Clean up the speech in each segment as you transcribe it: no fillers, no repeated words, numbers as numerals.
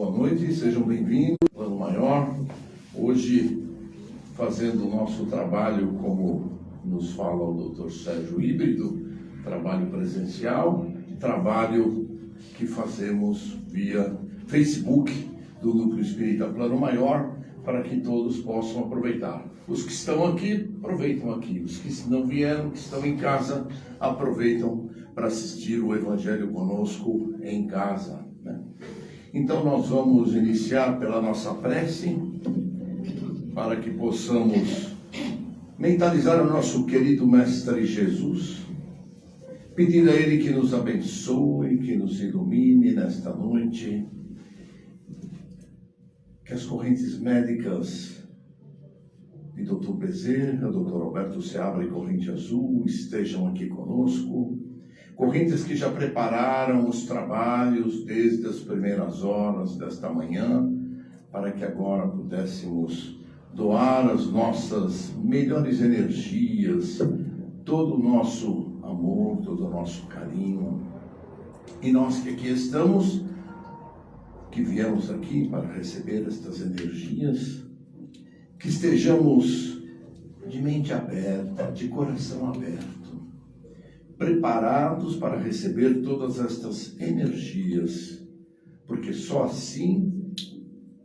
Boa noite, sejam bem-vindos ao Plano Maior. Hoje, fazendo o nosso trabalho, como nos fala o Dr. Sérgio, híbrido, trabalho presencial, trabalho que fazemos via Facebook do Núcleo Espírita Plano Maior, para que todos possam aproveitar. Os que estão aqui, aproveitam aqui. Os que não vieram, que estão em casa, aproveitam para assistir o Evangelho conosco em casa, né? Então nós vamos iniciar pela nossa prece, para que possamos mentalizar o nosso querido Mestre Jesus, pedir a Ele que nos abençoe, que nos ilumine nesta noite, que as correntes médicas de Dr. Bezerra, Dr. Roberto Seabra e Corrente Azul estejam aqui conosco, correntes que já prepararam os trabalhos desde as primeiras horas desta manhã, para que agora pudéssemos doar as nossas melhores energias, todo o nosso amor, todo o nosso carinho. E nós que aqui estamos, que viemos aqui para receber estas energias, que estejamos de mente aberta, de coração aberto, preparados para receber todas estas energias, porque só assim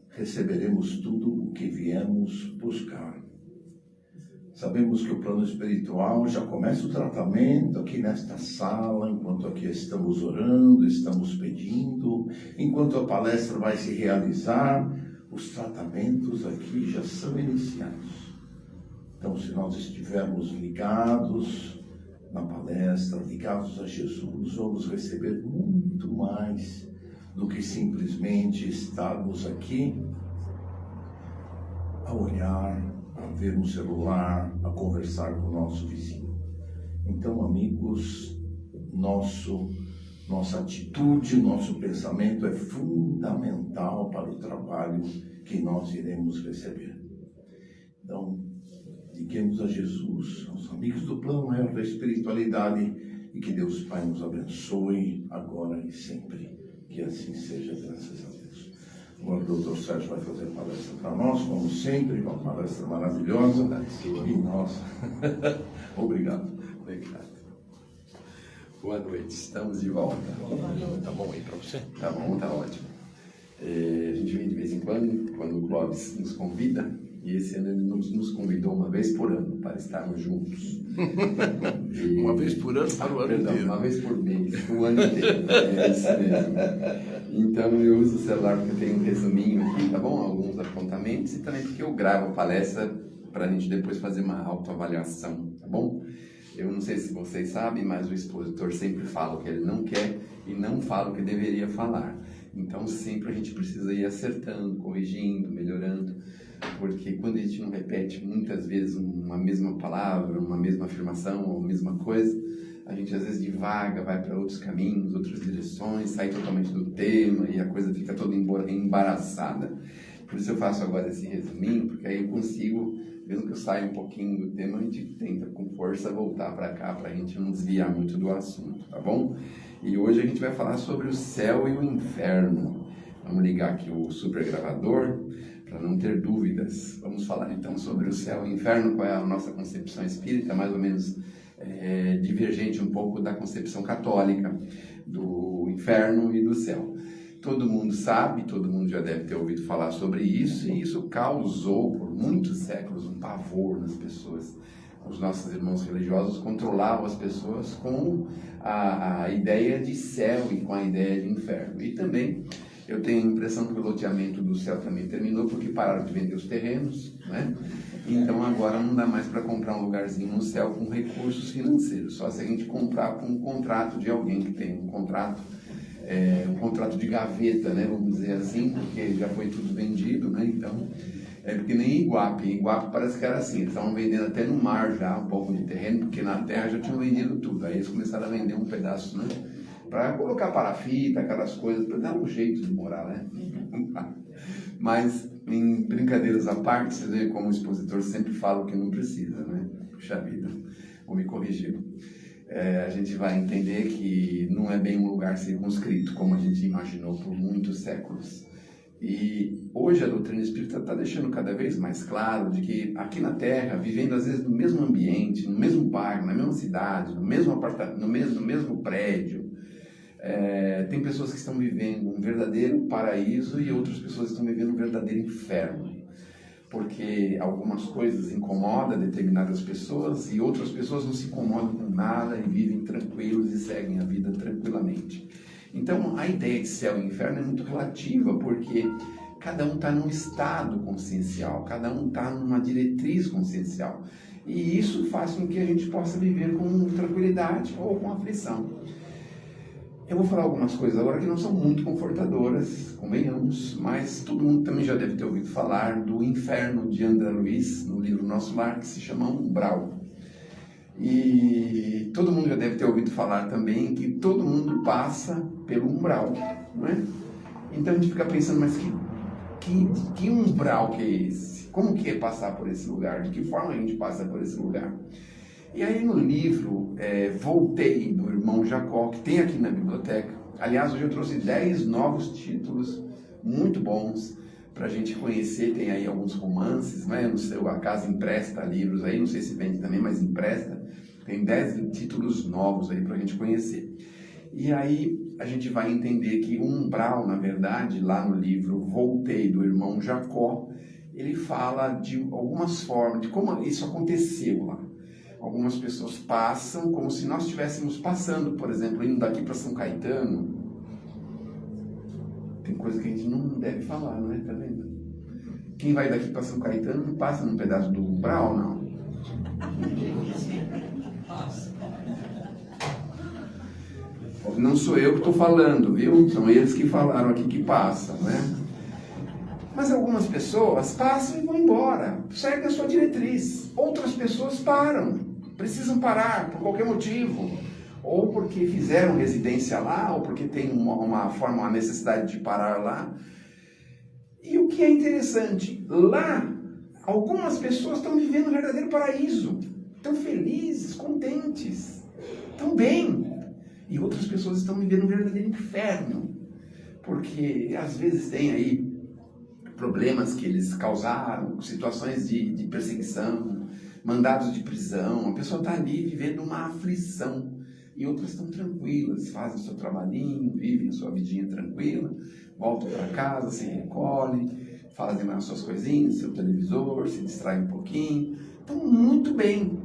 receberemos tudo o que viemos buscar. Sabemos que o plano espiritual já começa o tratamento aqui nesta sala, enquanto aqui estamos orando, estamos pedindo, enquanto a palestra vai se realizar, os tratamentos aqui já são iniciados. Então, se nós estivermos ligados na palestra, ligados a Jesus, vamos receber muito mais do que simplesmente estarmos aqui a olhar, a ver um celular, a conversar com o nosso vizinho. Então, amigos, nossa atitude, nosso pensamento é fundamental para o trabalho que nós iremos receber. Então, liguemos a Jesus, aos amigos do plano maior da espiritualidade, e que Deus Pai nos abençoe agora e sempre. Que assim seja, graças a Deus. Agora o Dr. Sérgio vai fazer a palestra para nós, como sempre, uma palestra maravilhosa. E nós... Obrigado. Obrigado. Boa noite, estamos de volta. Tá bom aí para você? Tá bom, tá ótimo. A gente vem de vez em quando o Clóvis nos convida, e esse ano ele nos convidou uma vez por ano para estarmos juntos. E... Uma vez por ano para o ano inteiro. Uma vez por mês, o ano inteiro. É isso mesmo. Então eu uso o celular porque tem um resuminho aqui, tá bom? Alguns apontamentos, e também porque eu gravo a palestra para a gente depois fazer uma autoavaliação, tá bom? Eu não sei se vocês sabem, mas o expositor sempre fala o que ele não quer e não fala o que deveria falar. Então sempre a gente precisa ir acertando, corrigindo, melhorando, porque quando a gente não repete muitas vezes uma mesma palavra, uma mesma afirmação ou a mesma coisa, a gente às vezes divaga, vai para outros caminhos, outras direções, sai totalmente do tema e a coisa fica toda embaraçada. Por isso eu faço agora esse resuminho, porque aí eu consigo, mesmo que eu saia um pouquinho do tema, a gente tenta com força voltar para cá, para a gente não desviar muito do assunto, tá bom? E hoje a gente vai falar sobre o céu e o inferno. Vamos ligar aqui o super gravador para não ter dúvidas. Vamos falar então sobre o céu e o inferno, qual é a nossa concepção espírita, mais ou menos divergente um pouco da concepção católica do inferno e do céu. Todo mundo sabe, todo mundo já deve ter ouvido falar sobre isso, e isso causou por muitos séculos um pavor nas pessoas. Os nossos irmãos religiosos controlavam as pessoas com a ideia de céu e com a ideia de inferno. E também eu tenho a impressão que o loteamento do céu também terminou, porque pararam de vender os terrenos, né? Então agora não dá mais para comprar um lugarzinho no céu com recursos financeiros, só se a gente comprar com um contrato de alguém que tem um contrato de gaveta, né, vamos dizer assim, porque já foi tudo vendido, né? Então, porque nem Iguape parece que era assim, eles estavam vendendo até no mar já um pouco de terreno, porque na terra já tinham vendido tudo, aí eles começaram a vender um pedaço, né, para colocar parafita, aquelas coisas, para dar um jeito de morar, né? Mas, em brincadeiras à parte, vocês veem como o expositor sempre fala o que não precisa, né? Puxa vida, vou me corrigir. A gente vai entender que não é bem um lugar circunscrito, como a gente imaginou por muitos séculos. E hoje a doutrina espírita está deixando cada vez mais claro de que aqui na Terra, vivendo às vezes no mesmo ambiente, no mesmo bairro, na mesma cidade, no mesmo apartamento, no mesmo prédio, tem pessoas que estão vivendo um verdadeiro paraíso e outras pessoas estão vivendo um verdadeiro inferno. Porque algumas coisas incomodam determinadas pessoas e outras pessoas não se incomodam com nada e vivem tranquilos e seguem a vida tranquilamente. Então, a ideia de céu e inferno é muito relativa, porque cada um está num estado consciencial, cada um está numa diretriz consciencial. E isso faz com que a gente possa viver com tranquilidade ou com aflição. Eu vou falar algumas coisas agora que não são muito confortadoras, convenhamos, mas todo mundo também já deve ter ouvido falar do Inferno de André Luiz, no livro Nosso Lar, que se chama Umbral. E todo mundo já deve ter ouvido falar também que todo mundo passa pelo umbral, não é? Então a gente fica pensando, mas que umbral que é esse? Como que é passar por esse lugar? De que forma a gente passa por esse lugar? E aí no livro Voltei, do irmão Jacó, que tem aqui na biblioteca, aliás, hoje eu trouxe 10 novos títulos muito bons para a gente conhecer. Tem aí alguns romances, né? No seu, a casa empresta livros aí, não sei se vende também, mas empresta. Tem 10 títulos novos aí para a gente conhecer. E aí a gente vai entender que o umbral, na verdade, lá no livro Voltei, do irmão Jacó, ele fala de algumas formas, de como isso aconteceu lá. Algumas pessoas passam como se nós estivéssemos passando, por exemplo, indo daqui para São Caetano. Tem coisa que a gente não deve falar, não é? Tá vendo? Quem vai daqui para São Caetano não passa num pedaço do umbral, não. Não sou eu que estou falando, viu? São eles que falaram aqui que passam, né? Mas algumas pessoas passam e vão embora, seguem a sua diretriz. Outras pessoas param, precisam parar por qualquer motivo. Ou porque fizeram residência lá, ou porque tem uma necessidade de parar lá. E o que é interessante, lá, algumas pessoas estão vivendo um verdadeiro paraíso. Estão felizes, contentes, estão bem. E outras pessoas estão vivendo um verdadeiro inferno. Porque às vezes tem aí problemas que eles causaram, situações de perseguição, mandados de prisão. A pessoa está ali vivendo uma aflição. E outras estão tranquilas, fazem o seu trabalhinho, vivem a sua vidinha tranquila, voltam para casa, se recolhem, fazem as suas coisinhas, seu televisor, se distraem um pouquinho. Estão muito bem.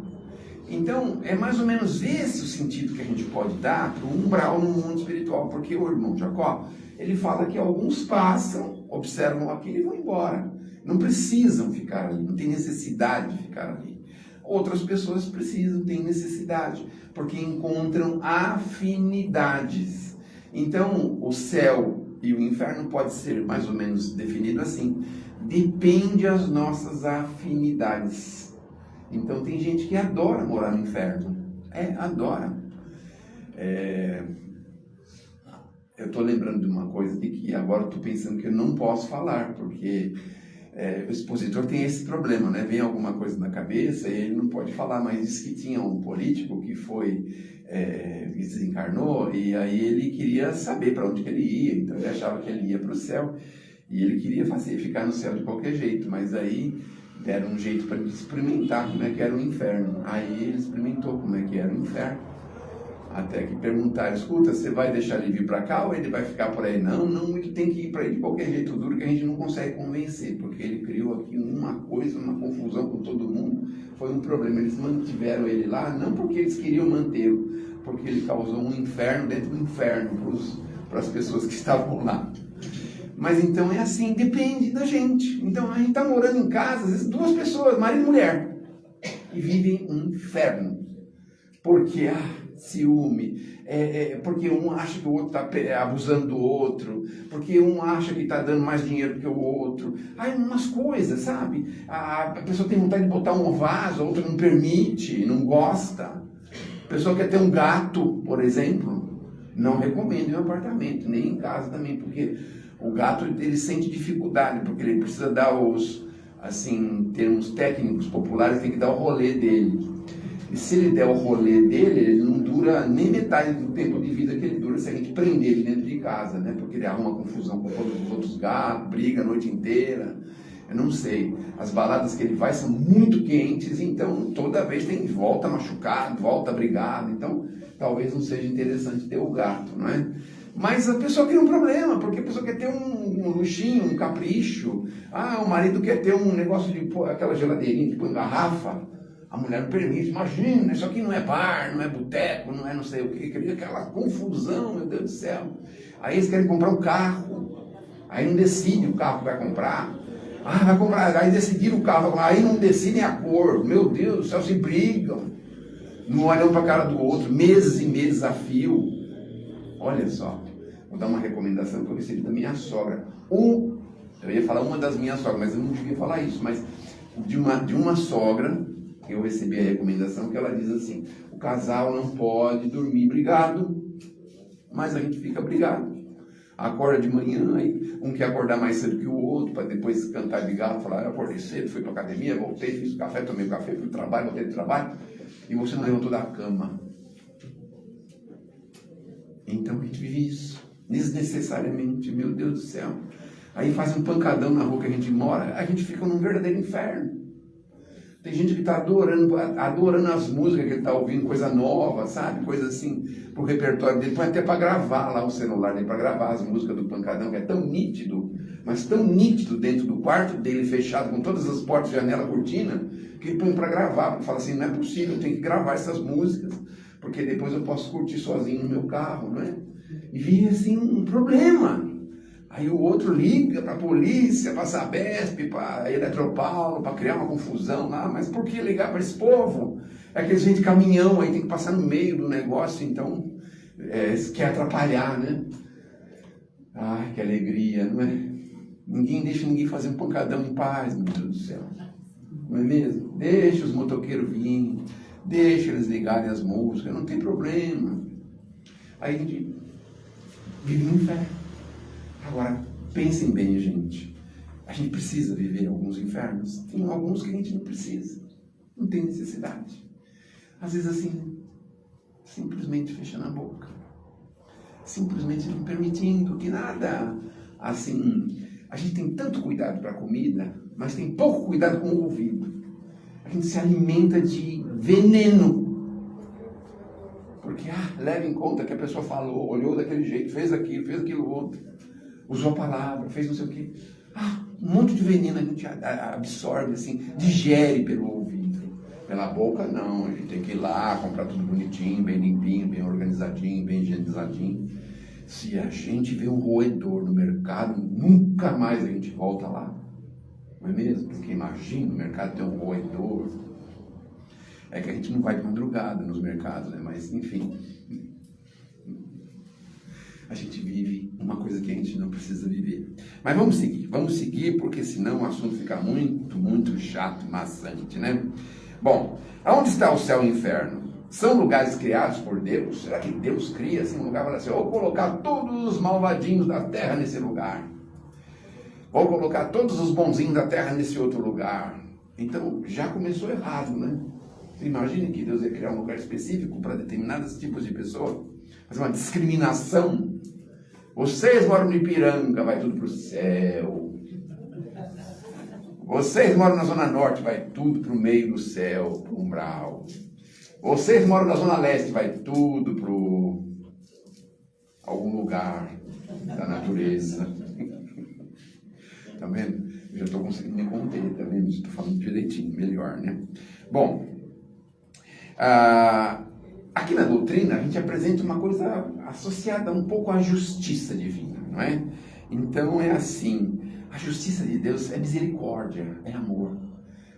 Então, é mais ou menos esse o sentido que a gente pode dar para o umbral no mundo espiritual, porque o irmão Jacó, ele fala que alguns passam, observam aquilo e vão embora. Não precisam ficar ali, não tem necessidade de ficar ali. Outras pessoas precisam, têm necessidade, porque encontram afinidades. Então, o céu e o inferno pode ser mais ou menos definido assim. Depende das nossas afinidades. Então, tem gente que adora morar no inferno. Adora. Eu estou lembrando de uma coisa de que agora estou pensando que eu não posso falar, porque o expositor tem esse problema, né? Vem alguma coisa na cabeça e ele não pode falar, mas diz que tinha um político que que desencarnou e aí ele queria saber para onde que ele ia, então ele achava que ele ia para o céu e ele queria ficar no céu de qualquer jeito, mas aí deram um jeito para ele experimentar como é que era o inferno. Aí ele experimentou como é que era o inferno. Até que perguntaram, escuta, você vai deixar ele vir para cá ou ele vai ficar por aí? Não, ele tem que ir para aí de qualquer jeito, duro que a gente não consegue convencer, porque ele criou aqui uma confusão com todo mundo, foi um problema. Eles mantiveram ele lá, não porque eles queriam mantê-lo, porque ele causou um inferno dentro do inferno para as pessoas que estavam lá. Mas então é assim, depende da gente. Então a gente está morando em casa, às vezes 2 pessoas, marido e mulher, e vivem um inferno. Porque, ciúme, porque um acha que o outro está abusando do outro, porque um acha que está dando mais dinheiro que o outro. Aí umas coisas, sabe? A pessoa tem vontade de botar um vaso, a outra não permite, não gosta. A pessoa quer ter um gato, por exemplo, não recomendo em um apartamento, nem em casa também, porque o gato ele sente dificuldade, porque ele precisa dar termos técnicos populares, tem que dar o rolê dele. E se ele der o rolê dele, ele não dura nem metade do tempo de vida que ele dura se a gente prender ele dentro de casa, né? Porque ele arruma confusão com todos os outros gatos, briga a noite inteira. Eu não sei. As baladas que ele vai são muito quentes, então toda vez tem volta machucado, volta brigado. Então talvez não seja interessante ter o gato, não é? Mas a pessoa cria um problema, porque a pessoa quer ter um luxinho, um capricho. Ah, o marido quer ter um negócio de pôr aquela geladeirinha que põe garrafa. A mulher não permite. Imagina, isso aqui não é bar, não é boteco, não é não sei o quê. Cria aquela confusão, meu Deus do céu. Aí eles querem comprar um carro. Aí não decide o carro que vai comprar. Ah, vai comprar. Aí decidiram o carro, aí não decidem a cor. Meu Deus do céu, se brigam. Não olham para a cara do outro, meses e meses a fio. Olha só, vou dar uma recomendação que eu recebi da minha sogra. Eu ia falar uma das minhas sogras, mas eu não devia falar isso. Mas de uma sogra, eu recebi a recomendação que ela diz assim: o casal não pode dormir brigado, mas a gente fica brigado. Acorda de manhã, aí um quer acordar mais cedo que o outro, para depois cantar de galo, falar: eu acordei cedo, fui para a academia, voltei, fiz o café, tomei o café, fui para o trabalho, voltei do trabalho, e você não levantou da cama. Então a gente vive isso, desnecessariamente, meu Deus do céu. Aí faz um pancadão na rua que a gente mora, a gente fica num verdadeiro inferno. Tem gente que está adorando as músicas que ele está ouvindo, coisa nova, sabe? Coisa assim, pro repertório dele, põe até para gravar lá o celular dele, para gravar as músicas do pancadão, que é tão nítido, mas tão nítido dentro do quarto dele, fechado, com todas as portas, janela, cortina, que ele põe para gravar, porque fala assim: não é possível, eu tenho que gravar essas músicas, porque depois eu posso curtir sozinho no meu carro, não é? E vive assim um problema. Aí o outro liga para a polícia, para a Sabesp, para a Eletropaulo, para criar uma confusão lá. Mas por que ligar para esse povo? É que eles vêm de caminhão, aí tem que passar no meio do negócio, então quer atrapalhar, né? Ai, que alegria, não é? Ninguém deixa ninguém fazer um pancadão em paz, meu Deus do céu. Não é mesmo? Deixa os motoqueiros virem, deixa eles ligarem as músicas, não tem problema. Aí a gente vive no inferno. Agora, pensem bem, gente. A gente precisa viver alguns infernos. Tem alguns que a gente não precisa. Não tem necessidade. Às vezes assim, simplesmente fechando a boca. Simplesmente não permitindo que nada, assim... A gente tem tanto cuidado para a comida, mas tem pouco cuidado com o ouvido. A gente se alimenta de veneno. Porque, leva em conta que a pessoa falou, olhou daquele jeito, fez aquilo outro. Usou a palavra, fez não sei o quê. Um monte de veneno a gente absorve, assim, digere pelo ouvido. Pela boca, não. A gente tem que ir lá, comprar tudo bonitinho, bem limpinho, bem organizadinho, bem higienizadinho. Se a gente vê um roedor no mercado, nunca mais a gente volta lá. Não é mesmo? Porque imagina, no mercado tem um roedor. É que a gente não vai de madrugada nos mercados, né? Mas, enfim... A gente vive uma coisa que a gente não precisa viver. Mas vamos seguir, porque senão o assunto fica muito, muito chato, maçante, né? Bom, aonde está o céu e o inferno? São lugares criados por Deus? Será que Deus cria assim um lugar para assim, vou colocar todos os malvadinhos da terra nesse lugar? Vou colocar todos os bonzinhos da terra nesse outro lugar? Então, já começou errado, né? Você imagina que Deus ia criar um lugar específico para determinados tipos de pessoas? Fazer uma discriminação. Vocês moram no Ipiranga, vai tudo para o céu. Vocês moram na Zona Norte, vai tudo para o meio do céu, para o umbral. Vocês moram na Zona Leste, vai tudo para algum lugar da natureza. Tá vendo? Eu já estou conseguindo me conter, tá vendo? Estou falando direitinho, melhor, né? Bom, aqui na doutrina a gente apresenta uma coisa associada um pouco à justiça divina, não é? Então é assim, a justiça de Deus é misericórdia, é amor.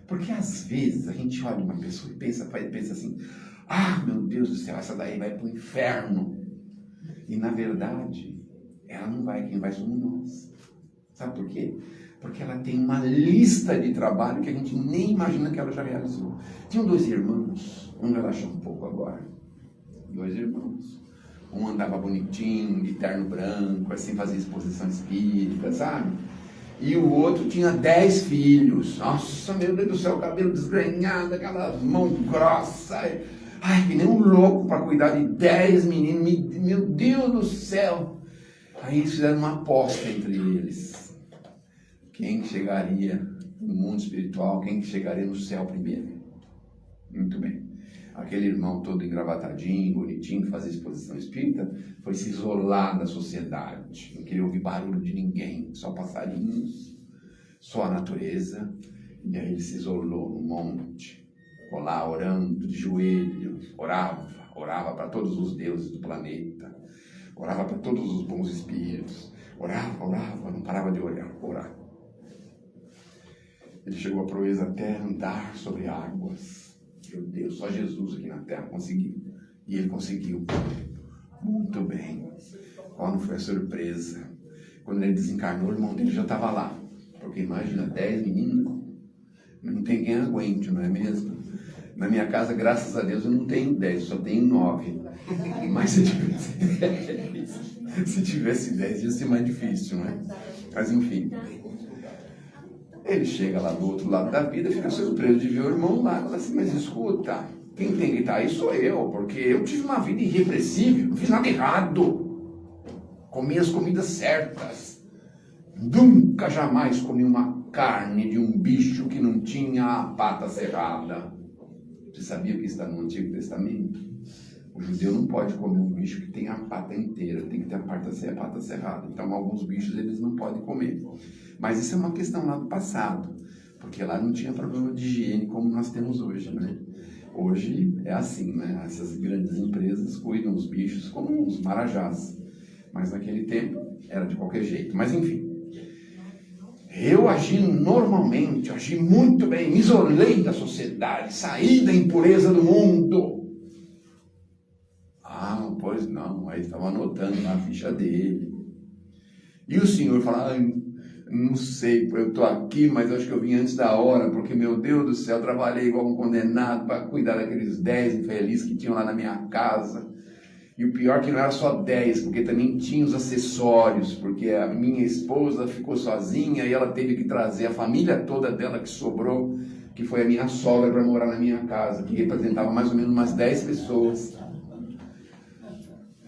Porque às vezes a gente olha uma pessoa e pensa assim, meu Deus do céu, essa daí vai para o inferno. E na verdade, ela não vai, quem vai somos nós. Sabe por quê? Porque ela tem uma lista de trabalho que a gente nem imagina que ela já realizou. Tinham 2 irmãos, um relaxou um pouco agora. 2 irmãos. Um andava bonitinho, de terno branco, assim, fazia exposição espírita, sabe? E o outro tinha 10 filhos. Nossa, meu Deus do céu, cabelo desgrenhado, aquela mão grossa. Ai, que nem um louco para cuidar de 10 meninos. Meu Deus do céu. Aí eles fizeram uma aposta entre eles. Quem chegaria no mundo espiritual, quem chegaria no céu primeiro. Muito bem. Aquele irmão todo engravatadinho, bonitinho, que fazia exposição espírita, foi se isolar da sociedade. Não queria ouvir barulho de ninguém, só passarinhos, só a natureza. E aí ele se isolou no monte, ficou lá orando de joelhos, orava para todos os deuses do planeta, orava para todos os bons espíritos, orava, não parava de orar. Ele chegou a proeza até andar sobre águas. Meu Deus, só Jesus aqui na Terra conseguiu. E ele conseguiu. Muito bem. Qual não foi a surpresa? Quando ele desencarnou, o irmão dele já estava lá. Porque imagina, 10 meninas, não tem quem aguente, não é mesmo? Na minha casa, graças a Deus, eu não tenho 10, só tenho 9. Mas se tivesse 10, ia ser mais difícil, não é? Mas enfim. Ele chega lá do outro lado da vida, fica surpreso de ver o irmão lá, fala assim, mas escuta, quem tem que estar aí sou eu, porque eu tive uma vida irrepressível, não fiz nada errado, comi as comidas certas, nunca jamais comi uma carne de um bicho que não tinha a pata cerrada. Você sabia que está no Antigo Testamento? O judeu não pode comer um bicho que tem a pata inteira, tem que ter a pata cerrada. Então, alguns bichos eles não podem comer. Mas isso é uma questão lá do passado, porque lá não tinha problema de higiene como nós temos hoje, né? Hoje é assim, né? Essas grandes empresas cuidam dos bichos como os marajás. Mas naquele tempo era de qualquer jeito. Mas enfim, eu agi normalmente, agi muito bem, me isolei da sociedade, saí da impureza do mundo. Ah, pois não, aí estava anotando na ficha dele. E o senhor fala, não sei, eu estou aqui, mas acho que eu vim antes da hora, porque, meu Deus do céu, trabalhei igual um condenado para cuidar daqueles 10 infelizes que tinham lá na minha casa. E o pior é que não era só 10, porque também tinha os acessórios, porque a minha esposa ficou sozinha e ela teve que trazer a família toda dela que sobrou, que foi a minha sogra, para morar na minha casa, que representava mais ou menos umas 10 pessoas.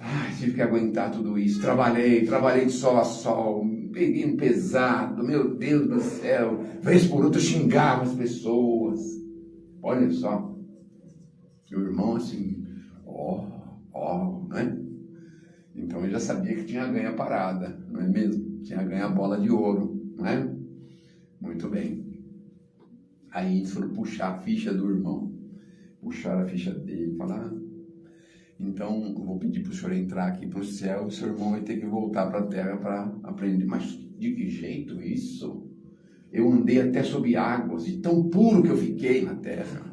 Ai, tive que aguentar tudo isso. Trabalhei de sol a sol, peguei pesado, meu Deus do céu. Vez por outra xingava as pessoas. Olha só. E o irmão assim, né? Então ele já sabia que tinha ganho a parada, não é mesmo? Tinha ganho a bola de ouro, não é? Muito bem. Aí eles foram puxar a ficha do irmão. Puxaram a ficha dele, falaram, então eu vou pedir para o senhor entrar aqui para o céu e o seu irmão vai ter que voltar para a terra para aprender. Mas de que jeito isso? Eu andei até sob águas, de tão puro que eu fiquei na terra.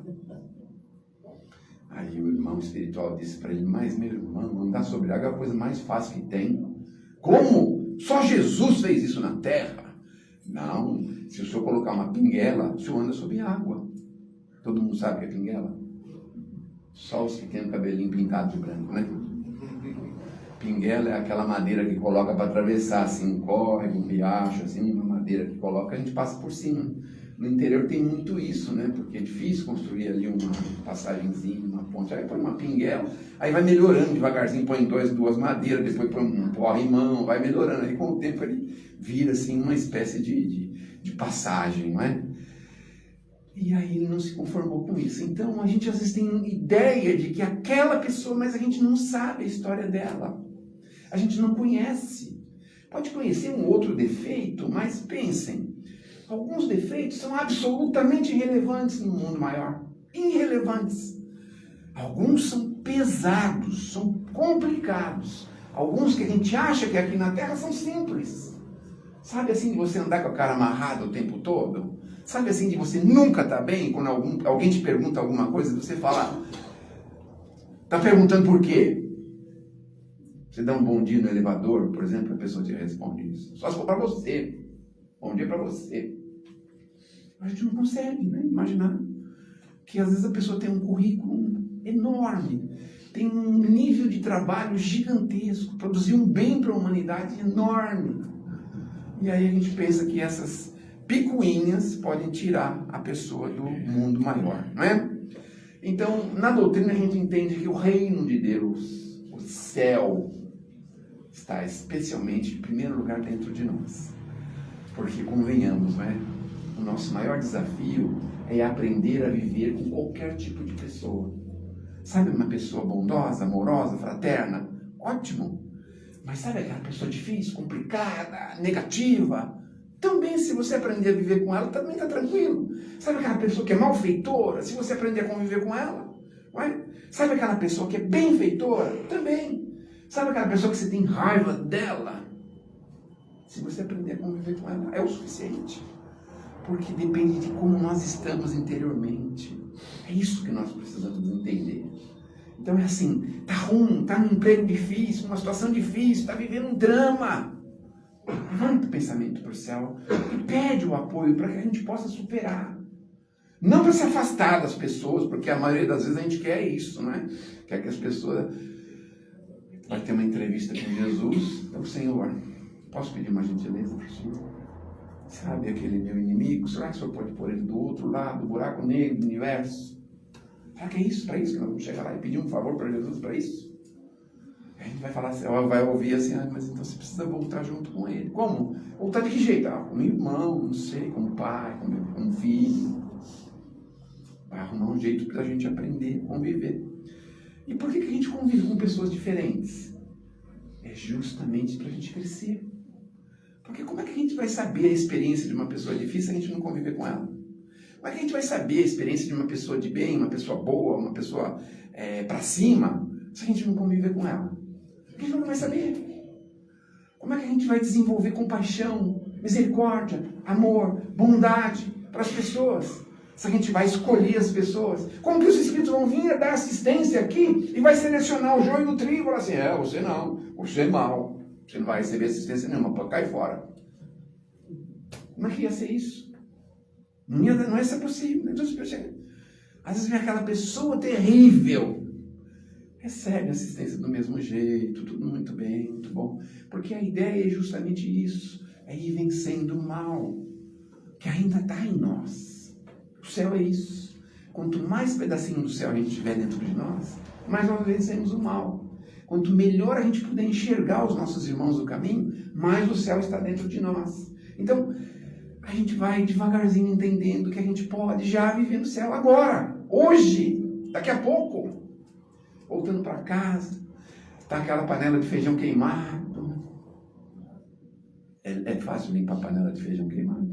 Aí o irmão espiritual disse para ele, mas meu irmão, andar sobre água é a coisa mais fácil que tem. Como? Só Jesus fez isso na terra? Não, se o senhor colocar uma pinguela, o senhor anda sobre água. Todo mundo sabe o que é pinguela? Só os que têm o cabelinho pintado de branco, né? Pinguela é aquela madeira que coloca para atravessar, assim, um córrego, um riacho, assim, uma madeira que coloca, a gente passa por cima. No interior tem muito isso, né? Porque é difícil construir ali uma passagenzinha, uma ponte. Aí põe uma pinguela, aí vai melhorando devagarzinho, põe duas madeiras, depois põe um corrimão, vai melhorando. Aí com o tempo ele vira, assim, uma espécie de passagem, não é? E aí ele não se conformou com isso. Então a gente às vezes tem ideia de que aquela pessoa, mas a gente não sabe a história dela. A gente não conhece. Pode conhecer um outro defeito, mas pensem, alguns defeitos são absolutamente irrelevantes no mundo maior. Irrelevantes. Alguns são pesados, são complicados. Alguns que a gente acha que aqui na Terra são simples. Sabe assim de você andar com a cara amarrada o tempo todo? Sabe assim de você nunca estar bem quando alguém te pergunta alguma coisa, você fala, está perguntando por quê? Você dá um bom dia no elevador, por exemplo, a pessoa te responde isso. Só se for para você. Bom dia para você. A gente não consegue, né, imaginar que às vezes a pessoa tem um currículo enorme, tem um nível de trabalho gigantesco, produziu um bem para a humanidade enorme. E aí a gente pensa que essas picuinhas podem tirar a pessoa do mundo maior, não é? Então, na doutrina a gente entende que o reino de Deus, o céu, está especialmente, em primeiro lugar, dentro de nós. Porque, convenhamos, né? O nosso maior desafio é aprender a viver com qualquer tipo de pessoa. Sabe, uma pessoa bondosa, amorosa, fraterna? Ótimo! Mas sabe aquela pessoa difícil, complicada, negativa? Também, se você aprender a viver com ela, também está tranquilo. Sabe aquela pessoa que é malfeitora? Se você aprender a conviver com ela, vai? Sabe aquela pessoa que é benfeitora? Também. Sabe aquela pessoa que você tem raiva dela? Se você aprender a conviver com ela, é o suficiente. Porque depende de como nós estamos interiormente. É isso que nós precisamos entender. Então é assim, tá ruim, tá num emprego difícil, numa situação difícil, tá vivendo um drama. Levanta o pensamento para o céu e pede o apoio para que a gente possa superar. Não para se afastar das pessoas, porque a maioria das vezes a gente quer isso, né? Quer que as pessoas... Vai ter uma entrevista com Jesus. Então, Senhor, posso pedir uma gentileza para o Senhor? Sabe aquele meu inimigo? Será que o Senhor pode pôr ele do outro lado, do buraco negro do universo? Será que é isso? Para isso que nós vamos chegar lá e pedir um favor para Jesus para isso? A gente vai falar assim, vai ouvir assim, mas então você precisa voltar junto com ele. Como? Voltar de que jeito? Como irmão, não sei, como pai, como filho. Vai arrumar um jeito para a gente aprender, conviver. E por que a gente convive com pessoas diferentes? É justamente para a gente crescer. Porque como é que a gente vai saber a experiência de uma pessoa difícil se a gente não conviver com ela? Como é que a gente vai saber a experiência de uma pessoa de bem, uma pessoa boa, uma pessoa para cima, se a gente não conviver com ela? A gente não vai saber. Como é que a gente vai desenvolver compaixão, misericórdia, amor, bondade para as pessoas? Se a gente vai escolher as pessoas. Como que os Espíritos vão vir dar assistência aqui e vai selecionar o joio do trigo e falar assim, você não, você é mau, você não vai receber assistência nenhuma, pode cair fora. Como é que ia ser isso? Não ia ser possível. Então, às vezes vem aquela pessoa terrível, recebe assistência do mesmo jeito, tudo muito bem, muito bom. Porque a ideia é justamente isso, é ir vencendo o mal, que ainda está em nós. O céu é isso. Quanto mais pedacinho do céu a gente tiver dentro de nós, mais nós vencemos o mal. Quanto melhor a gente puder enxergar os nossos irmãos do caminho, mais o céu está dentro de nós. Então, a gente vai devagarzinho entendendo que a gente pode já viver no céu agora, hoje, daqui a pouco. Voltando para casa, está aquela panela de feijão queimado. É fácil limpar a panela de feijão queimado?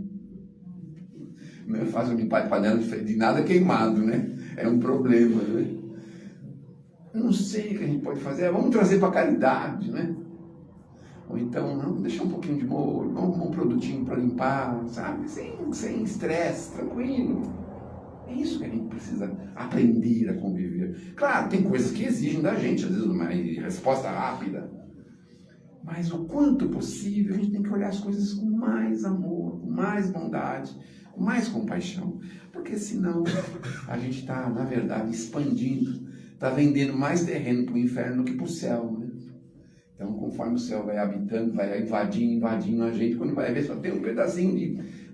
Não é fácil limpar a panela de nada queimado, né? É um problema, né? Eu não sei o que a gente pode fazer. Vamos trazer para a caridade, né? Ou então, vamos deixar um pouquinho de molho, vamos arrumar um produtinho para limpar, sabe? Sem estresse, tranquilo. É isso que a gente precisa aprender a conviver. Claro, tem coisas que exigem da gente, às vezes, uma resposta rápida. Mas o quanto possível, a gente tem que olhar as coisas com mais amor, com mais bondade, com mais compaixão. Porque senão a gente está, na verdade, expandindo, está vendendo mais terreno para o inferno do que para o céu, né? Então, conforme o céu vai habitando, vai invadindo a gente, quando vai ver, só tem um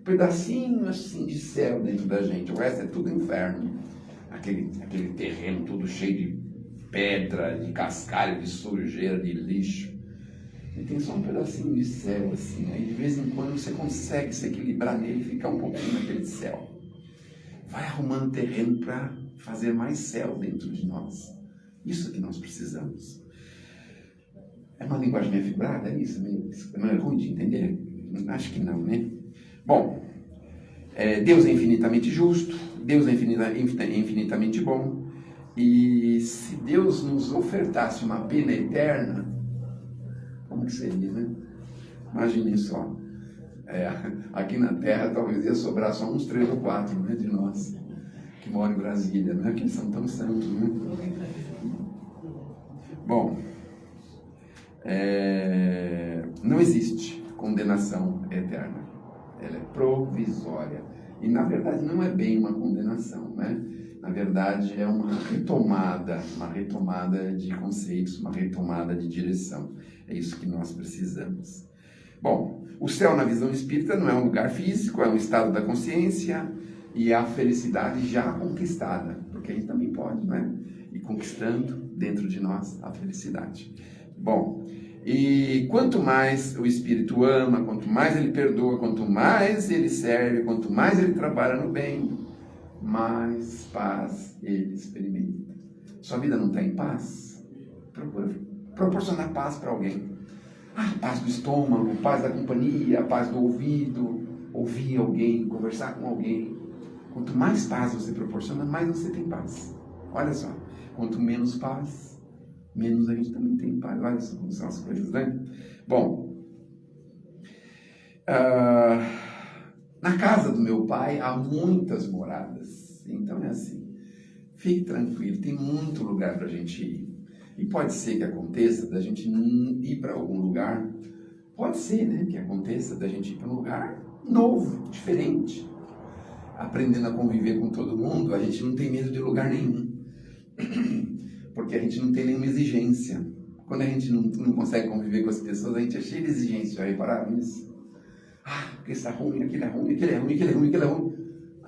pedacinho assim de céu dentro da gente. O resto é tudo inferno. Aquele terreno todo cheio de pedra, de cascalho, de sujeira, de lixo. E tem só um pedacinho de céu assim. Aí de vez em quando você consegue se equilibrar nele e ficar um pouquinho naquele céu. Vai arrumando terreno para fazer mais céu dentro de nós. Isso que nós precisamos. É uma linguagem meio figurada, é isso? Não é ruim de entender? Acho que não, né? Bom, Deus é infinitamente justo, Deus é infinitamente bom, e se Deus nos ofertasse uma pena eterna, como que seria, né? Imaginem só, aqui na Terra talvez ia sobrar só uns 3 ou 4, né, de nós, que moram em Brasília, né? Que eles são tão santos, né? Bom, não existe condenação eterna. Ela é provisória. E, na verdade, não é bem uma condenação, né? Na verdade, é uma retomada de conceitos, uma retomada de direção. É isso que nós precisamos. Bom, o céu, na visão espírita, não é um lugar físico, é um estado da consciência e é a felicidade já conquistada, porque a gente também pode, né? Ir conquistando dentro de nós a felicidade. Bom, E quanto mais o Espírito ama, quanto mais ele perdoa, quanto mais ele serve, quanto mais ele trabalha no bem, mais paz ele experimenta. Sua vida não está em paz? Procura proporcionar paz para alguém. Paz do estômago, paz da companhia, paz do ouvido, ouvir alguém, conversar com alguém. Quanto mais paz você proporciona, mais você tem paz. Olha só, quanto menos paz, menos a gente também tem paz. Olha só como são as coisas, né? Bom, na casa do meu pai há muitas moradas. Então é assim, fique tranquilo, tem muito lugar para a gente ir. E pode ser que aconteça da gente ir para algum lugar, pode ser, né, que aconteça da gente ir para um lugar novo, diferente. Aprendendo a conviver com todo mundo, a gente não tem medo de lugar nenhum. Porque a gente não tem nenhuma exigência. Quando a gente não consegue conviver com as pessoas, a gente é cheio de exigência. Já repararam nisso? Porque isso está ruim, aquilo é ruim, aquilo é ruim, aquilo é ruim, aquilo é ruim.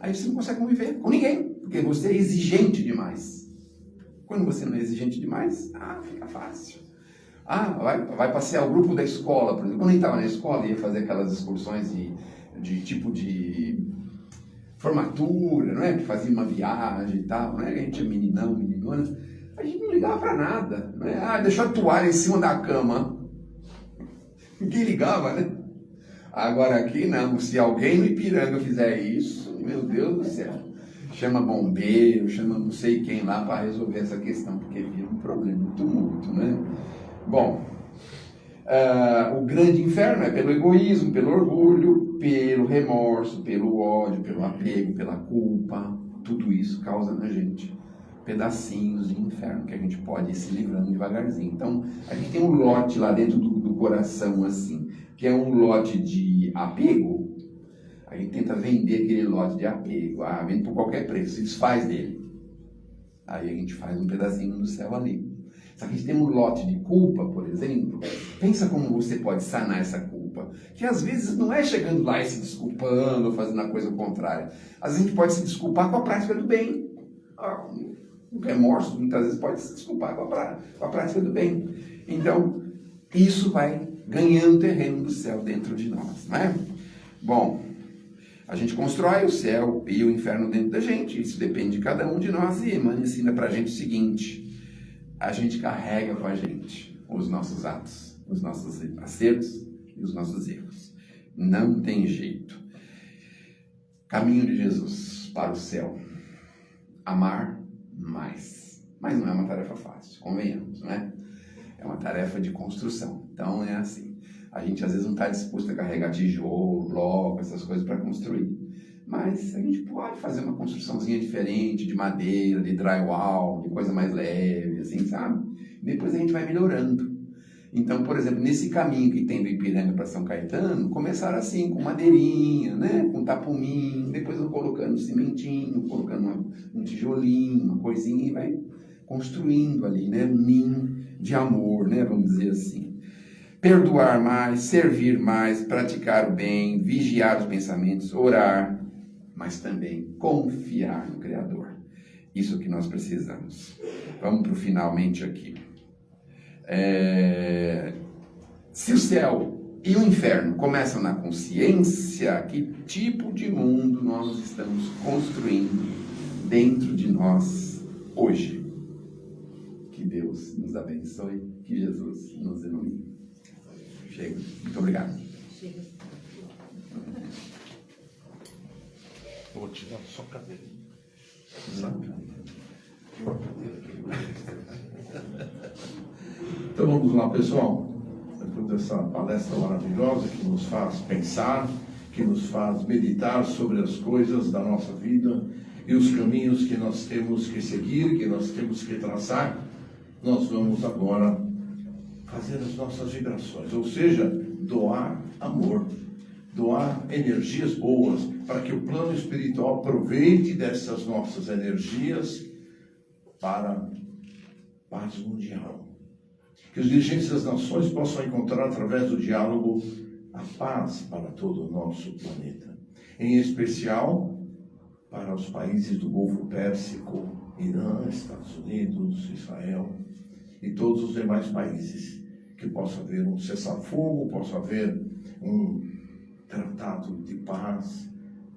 Aí você não consegue conviver com ninguém, porque você é exigente demais. Quando você não é exigente demais, fica fácil. Vai passear o grupo da escola, por exemplo. Quando a gente estava na escola, ia fazer aquelas excursões de tipo de formatura, não é? Que fazia uma viagem e tal, não é? A gente é meninão, meninona. A gente não ligava para nada, não é? Deixou a toalha em cima da cama. Ninguém ligava, né? Agora aqui não, se alguém no Ipiranga fizer isso, meu Deus do céu, chama bombeiro, chama não sei quem lá para resolver essa questão, porque vira um problema, um tumulto, né? Bom, o grande inferno é pelo egoísmo, pelo orgulho, pelo remorso, pelo ódio, pelo apego, pela culpa. Tudo isso causa na gente pedacinhos de inferno que a gente pode ir se livrando devagarzinho. Então, a gente tem um lote lá dentro do coração, assim, que é um lote de apego. A gente tenta vender aquele lote de apego, vende por qualquer preço, se desfaz dele. Aí a gente faz um pedacinho do céu ali. Só que a gente tem um lote de culpa, por exemplo. Pensa como você pode sanar essa culpa. Que às vezes não é chegando lá e se desculpando ou fazendo a coisa contrária. Às vezes a gente pode se desculpar com a prática do bem. O remorso muitas vezes pode se desculpar com a prática do bem. Então, isso vai ganhando terreno do céu dentro de nós, não é? Bom, a gente constrói o céu e o inferno dentro da gente. Isso depende de cada um de nós. E Emmanuel ensina pra gente o seguinte: a gente carrega com a gente os nossos atos, os nossos acertos e os nossos erros. Não tem jeito. Caminho de Jesus para o céu. Amar mais. Mas não é uma tarefa fácil, convenhamos, não é? É uma tarefa de construção. Então é assim, a gente às vezes não está disposto a carregar tijolo, bloco, essas coisas para construir. Mas a gente pode fazer uma construçãozinha diferente, de madeira, de drywall, de coisa mais leve, assim, sabe? Depois a gente vai melhorando. Então, por exemplo, nesse caminho que tem do Ipiranga para São Caetano, começaram assim, com madeirinha, né? Com tapuminho, depois vão colocando cimentinho, colocando um tijolinho, uma coisinha, e vai construindo ali, né? Um ninho de amor, né? Vamos dizer assim. Perdoar mais, servir mais, praticar o bem, vigiar os pensamentos, orar, mas também confiar no Criador. Isso que nós precisamos. Vamos para o finalmente aqui. Se o céu e o inferno começam na consciência, que tipo de mundo nós estamos construindo dentro de nós hoje? Que Deus nos abençoe, que Jesus nos ilumine. Chega. Muito obrigado. Chega. Eu vou tirar só o cabelo. Então vamos lá, pessoal. Depois dessa palestra maravilhosa que nos faz pensar, que nos faz meditar sobre as coisas da nossa vida e os caminhos que nós temos que seguir, que nós temos que traçar, nós vamos agora fazer as nossas vibrações, ou seja, doar amor, doar energias boas, para que o plano espiritual aproveite dessas nossas energias para paz mundial. Que os dirigentes das nações possam encontrar, através do diálogo, a paz para todo o nosso planeta. Em especial, para os países do Golfo Pérsico, Irã, Estados Unidos, Israel e todos os demais países que possa haver um cessar-fogo, possa haver um tratado de paz,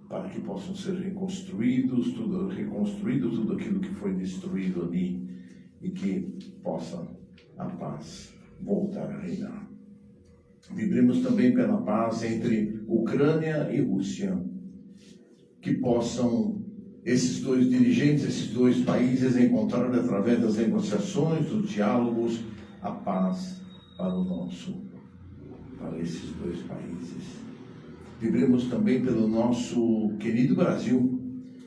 para que possam ser reconstruído tudo aquilo que foi destruído ali, e que possa a paz voltar a reinar. Vibremos também pela paz entre Ucrânia e Rússia, que possam esses dois dirigentes, esses dois países encontrar através das negociações, dos diálogos, a paz para esses dois países. Vibremos também pelo nosso querido Brasil,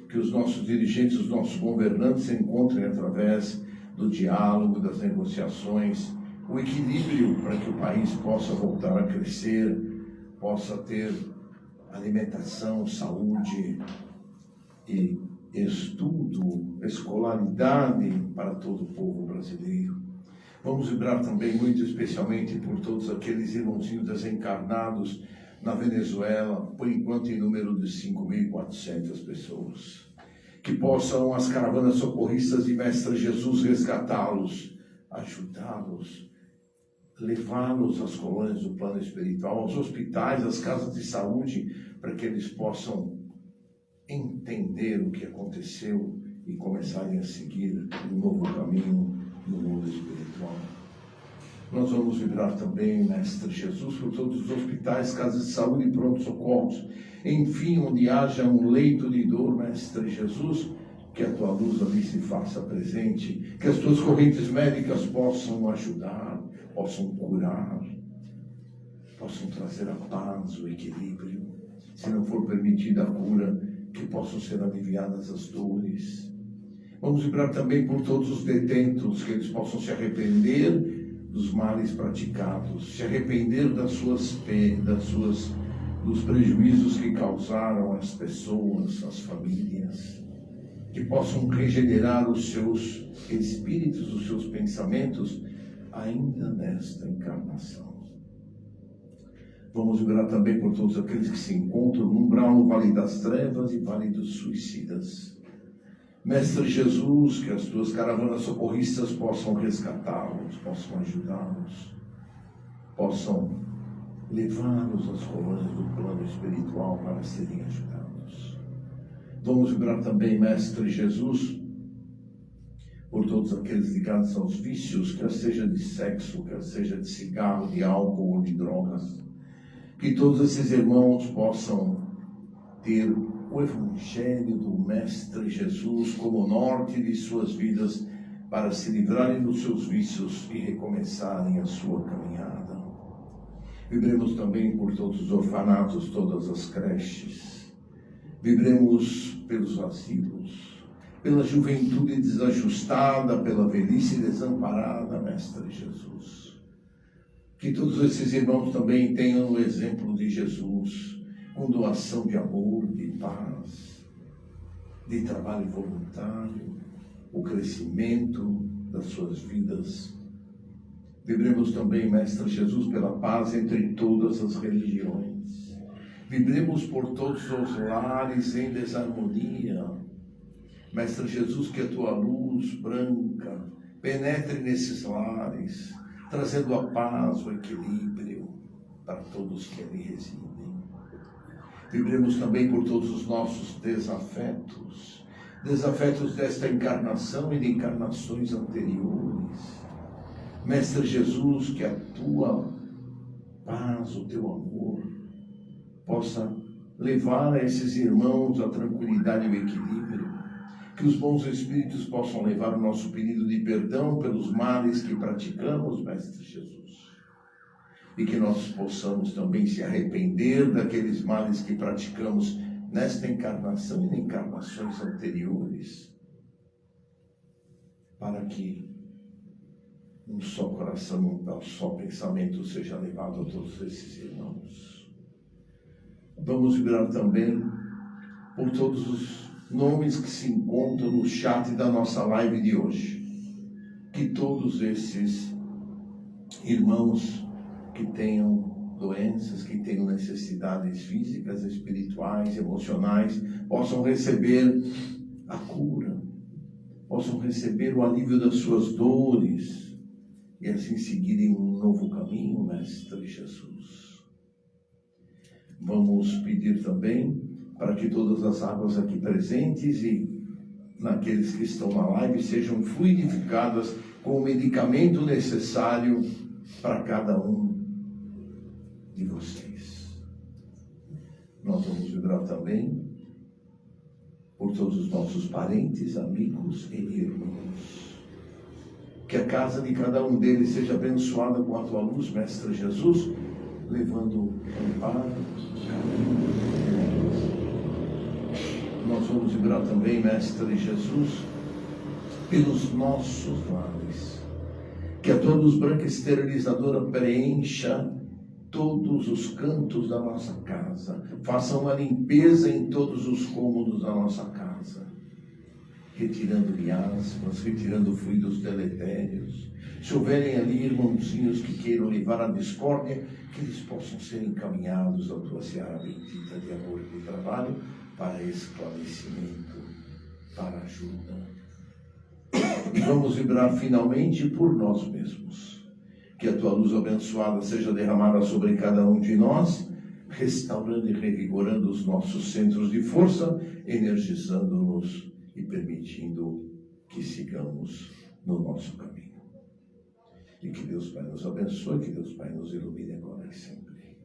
que os nossos dirigentes, os nossos governantes encontrem através do diálogo, das negociações, o equilíbrio para que o país possa voltar a crescer, possa ter alimentação, saúde e estudo, escolaridade para todo o povo brasileiro. Vamos vibrar também muito especialmente por todos aqueles irmãozinhos desencarnados na Venezuela, por enquanto em número de 5.400 pessoas. Que possam as caravanas socorristas de Mestre Jesus resgatá-los, ajudá-los, levá-los às colônias do plano espiritual, aos hospitais, às casas de saúde, para que eles possam entender o que aconteceu e começarem a seguir um novo caminho no mundo espiritual. Nós vamos vibrar também, Mestre Jesus, por todos os hospitais, casas de saúde e pronto-socorros. Enfim, onde haja um leito de dor, Mestre Jesus, que a tua luz ali se faça presente, que as tuas correntes médicas possam ajudar, possam curar, possam trazer a paz, o equilíbrio. Se não for permitida a cura, que possam ser aliviadas as dores. Vamos vibrar também por todos os detentos, que eles possam se arrepender dos males praticados, se arrepender dos prejuízos que causaram às pessoas, às famílias, que possam regenerar os seus espíritos, os seus pensamentos, ainda nesta encarnação. Vamos vibrar também por todos aqueles que se encontram no umbral, no Vale das Trevas e Vale dos Suicidas. Mestre Jesus, que as tuas caravanas socorristas possam resgatá-los, possam ajudá-los, possam levá-los às colônias do plano espiritual para serem ajudados. Vamos vibrar também, Mestre Jesus, por todos aqueles ligados aos vícios, quer seja de sexo, quer seja de cigarro, de álcool ou de drogas. Que todos esses irmãos possam ter o Evangelho do Mestre Jesus como norte de suas vidas, para se livrarem dos seus vícios e recomeçarem a sua caminhada. Vibremos também por todos os orfanatos, todas as creches. Vibremos pelos asilos, pela juventude desajustada, pela velhice desamparada, Mestre Jesus. Que todos esses irmãos também tenham o exemplo de Jesus, com doação de amor, de paz, de trabalho voluntário, o crescimento das suas vidas. Vibremos também, Mestre Jesus, pela paz entre todas as religiões. Vibremos por todos os lares em desarmonia. Mestre Jesus, que a tua luz branca penetre nesses lares, trazendo a paz, o equilíbrio para todos que ali residem. Vibremos também por todos os nossos desafetos desta encarnação e de encarnações anteriores. Mestre Jesus, que a tua paz, o teu amor, possa levar a esses irmãos a tranquilidade e o equilíbrio, que os bons espíritos possam levar o nosso pedido de perdão pelos males que praticamos, Mestre Jesus. E que nós possamos também se arrepender daqueles males que praticamos nesta encarnação e em encarnações anteriores, para que um só coração, um só pensamento seja levado a todos esses irmãos. Vamos vibrar também por todos os nomes que se encontram no chat da nossa live de hoje. Que todos esses irmãos que tenham doenças, que tenham necessidades físicas, espirituais, emocionais, possam receber a cura, possam receber o alívio das suas dores e assim seguirem um novo caminho, Mestre Jesus. Vamos pedir também para que todas as águas aqui presentes e naqueles que estão na live sejam fluidificadas com o medicamento necessário para cada um de vocês. Nós vamos vibrar também por todos os nossos parentes, amigos e irmãos. Que a casa de cada um deles seja abençoada com a tua luz, Mestre Jesus, levando amparo, carinho. Nós vamos vibrar também, Mestre Jesus, pelos nossos lares. Que a tua luz branca esterilizadora preencha todos os cantos da nossa casa. Faça uma limpeza em todos os cômodos da nossa casa, retirando miasmas, retirando fluidos deletérios. Se houverem ali irmãozinhos que queiram levar a discórdia, que eles possam ser encaminhados à tua seara bendita de amor e de trabalho para esclarecimento, para ajuda. E vamos vibrar finalmente por nós mesmos. Que a tua luz abençoada seja derramada sobre cada um de nós, restaurando e revigorando os nossos centros de força, energizando-nos e permitindo que sigamos no nosso caminho. E que Deus Pai nos abençoe, que Deus Pai nos ilumine agora e sempre.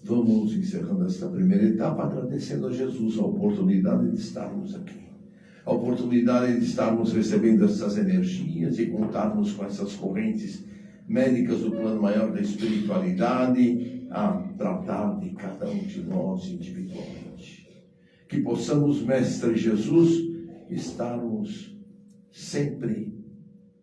Vamos encerrando esta primeira etapa, agradecendo a Jesus a oportunidade de estarmos aqui. A oportunidade de estarmos recebendo essas energias e contarmos com essas correntes médicas do plano maior da espiritualidade a tratar de cada um de nós individualmente. Que possamos, Mestre Jesus, estarmos sempre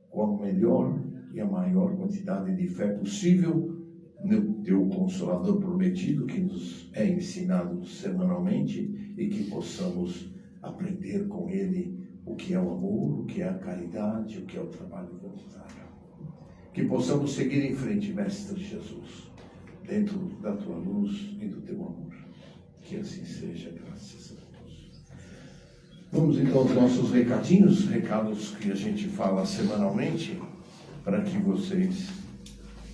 com a melhor e a maior quantidade de fé possível no teu Consolador prometido, que nos é ensinado semanalmente, e que possamos aprender com ele o que é o amor, o que é a caridade, o que é o trabalho voluntário. Que possamos seguir em frente, Mestre Jesus, dentro da tua luz e do teu amor. Que assim seja, graças a Deus. Vamos então aos nossos recadinhos, recados que a gente fala semanalmente, para que vocês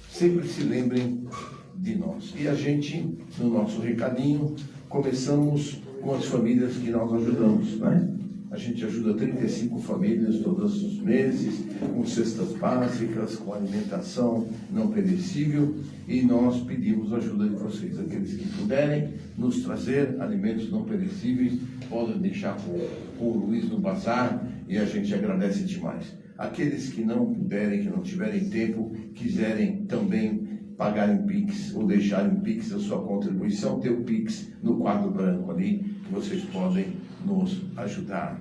sempre se lembrem de nós. E a gente, no nosso recadinho, começamos com as famílias que nós ajudamos, né? A gente ajuda 35 famílias todos os meses, com cestas básicas, com alimentação não perecível, e nós pedimos a ajuda de vocês. Aqueles que puderem nos trazer alimentos não perecíveis, podem deixar com o Luiz no bazar, e a gente agradece demais. Aqueles que não puderem, que não tiverem tempo, quiserem também pagar em Pix ou deixar em Pix a sua contribuição, tem o Pix no quadro branco ali, que vocês podem nos ajudar.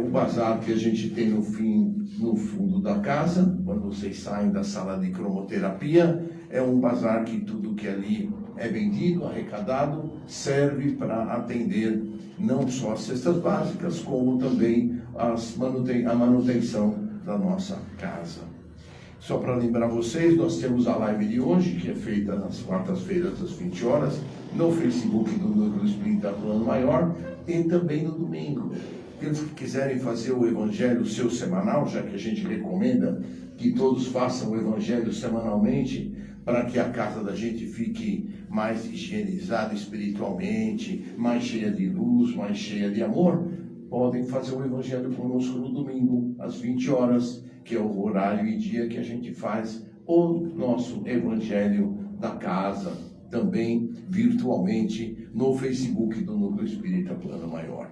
O bazar que a gente tem no fundo da casa, quando vocês saem da sala de cromoterapia, é um bazar que tudo que ali é vendido, arrecadado, serve para atender não só as cestas básicas, como também a manutenção da nossa casa. Só para lembrar vocês, nós temos a live de hoje, que é feita nas quartas-feiras às 20 horas, no Facebook do Núcleo Espírita Plano Maior, e também no domingo. Aqueles que quiserem fazer o Evangelho seu semanal, já que a gente recomenda que todos façam o Evangelho semanalmente, para que a casa da gente fique mais higienizada espiritualmente, mais cheia de luz, mais cheia de amor, podem fazer o Evangelho conosco no domingo, às 20 horas, que é o horário e dia que a gente faz o nosso Evangelho da casa, também virtualmente no Facebook do Núcleo Espírita Plano Maior.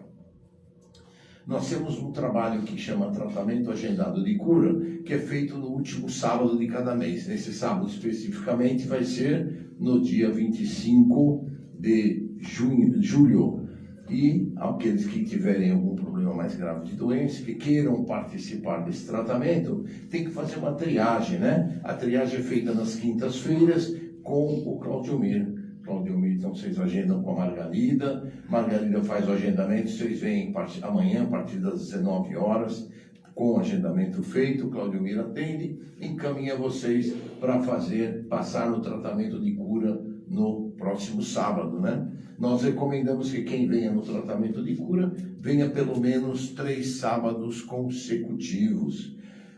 Nós temos um trabalho que chama Tratamento Agendado de Cura, que é feito no último sábado de cada mês. Nesse sábado especificamente vai ser no dia 25 de julho. E aqueles que tiverem algum problema mais grave de doença, que queiram participar desse tratamento, tem que fazer uma triagem, né? A triagem é feita nas quintas-feiras com o Claudiomir. Então vocês agendam com a Margarida faz o agendamento, vocês vêm amanhã a partir das 19 horas, com o agendamento feito, o Claudiomir atende, encaminha vocês para passar no tratamento de cura no próximo sábado, né? Nós recomendamos que quem venha no tratamento de cura, venha pelo menos 3 sábados consecutivos.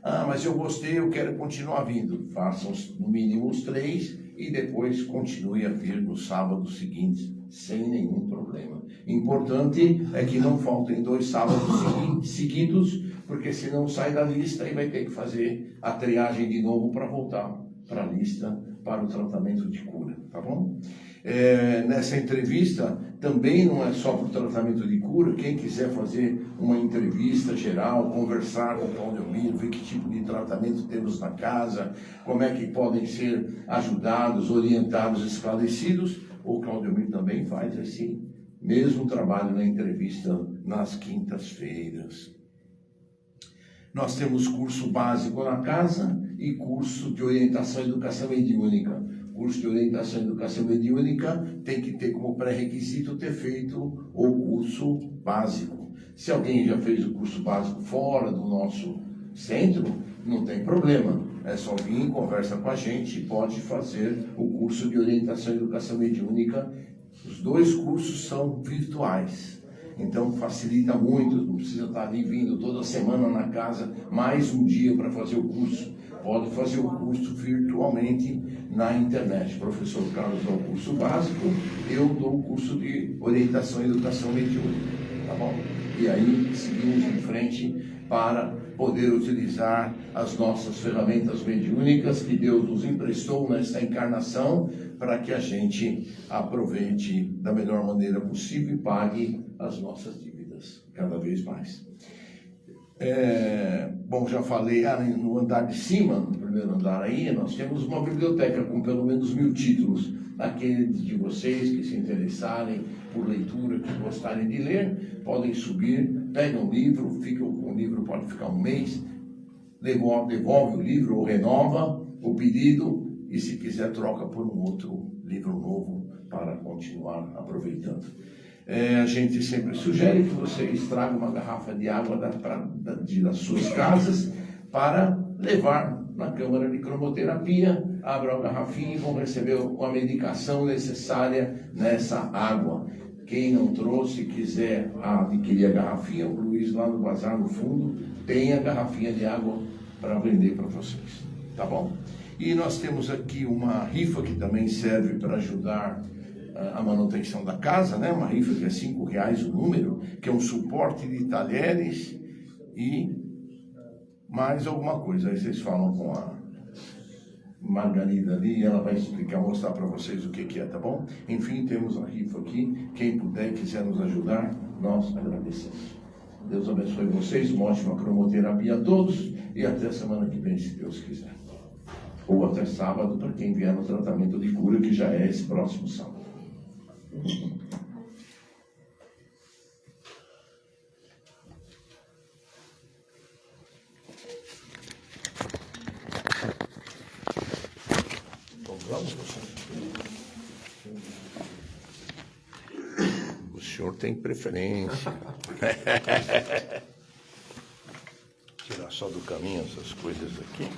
Ah, mas eu gostei, eu quero continuar vindo. Façam no mínimo os 3 e depois continue a vir no sábado seguinte, sem nenhum problema. Importante é que não faltem 2 sábados seguidos, porque senão sai da lista e vai ter que fazer a triagem de novo para voltar para a lista para o tratamento de cura, tá bom? Nessa entrevista também não é só para o tratamento de cura. Quem quiser fazer uma entrevista geral, conversar com o Claudio, ver que tipo de tratamento temos na casa, como é que podem ser ajudados, orientados, esclarecidos, o Claudio também faz esse mesmo trabalho na entrevista nas quintas-feiras. Nós temos curso básico na casa e curso de orientação e educação mediúnica. Curso de orientação e educação mediúnica tem que ter como pré-requisito ter feito o curso básico. Se alguém já fez o curso básico fora do nosso centro, não tem problema. É só vir, conversa com a gente, pode fazer o curso de orientação e educação mediúnica. Os 2 cursos são virtuais. Então facilita muito, não precisa estar ali vindo toda semana na casa, mais um dia para fazer o curso. Pode fazer o curso virtualmente na internet. O professor Carlos dá o curso básico, eu dou o curso de orientação e educação mediúnica, tá bom? E aí seguimos em frente para poder utilizar as nossas ferramentas mediúnicas que Deus nos emprestou nesta encarnação, para que a gente aproveite da melhor maneira possível e pague as nossas dívidas cada vez mais. Bom, já falei, no andar de cima, no primeiro andar aí, nós temos uma biblioteca com pelo menos 1000 títulos. Aqueles de vocês que se interessarem por leitura, que gostarem de ler, podem subir, pegam o livro, ficam com o livro, pode ficar um mês, devolve o livro ou renova o pedido, e se quiser troca por um outro livro novo para continuar aproveitando. A gente sempre sugere que vocês tragam uma garrafa de água das suas casas para levar na câmara de cromoterapia, abram a garrafinha e vão receber uma medicação necessária nessa água. Quem não trouxe, quiser adquirir a garrafinha, o Luiz lá no bazar no fundo tem a garrafinha de água para vender para vocês, tá bom? E nós temos aqui uma rifa que também serve para ajudar a manutenção da casa, né? Uma rifa que é R$5 o número, que é um suporte de talheres e mais alguma coisa. Aí vocês falam com a Margarida ali e ela vai explicar, mostrar para vocês o que é, tá bom? Enfim, temos a rifa aqui. Quem puder e quiser nos ajudar, nós agradecemos. Deus abençoe vocês, uma ótima cromoterapia a todos e até a semana que vem, se Deus quiser. Ou até sábado, para quem vier no tratamento de cura, que já é esse próximo sábado. O senhor tem preferência. Tirar só do caminho essas coisas aqui.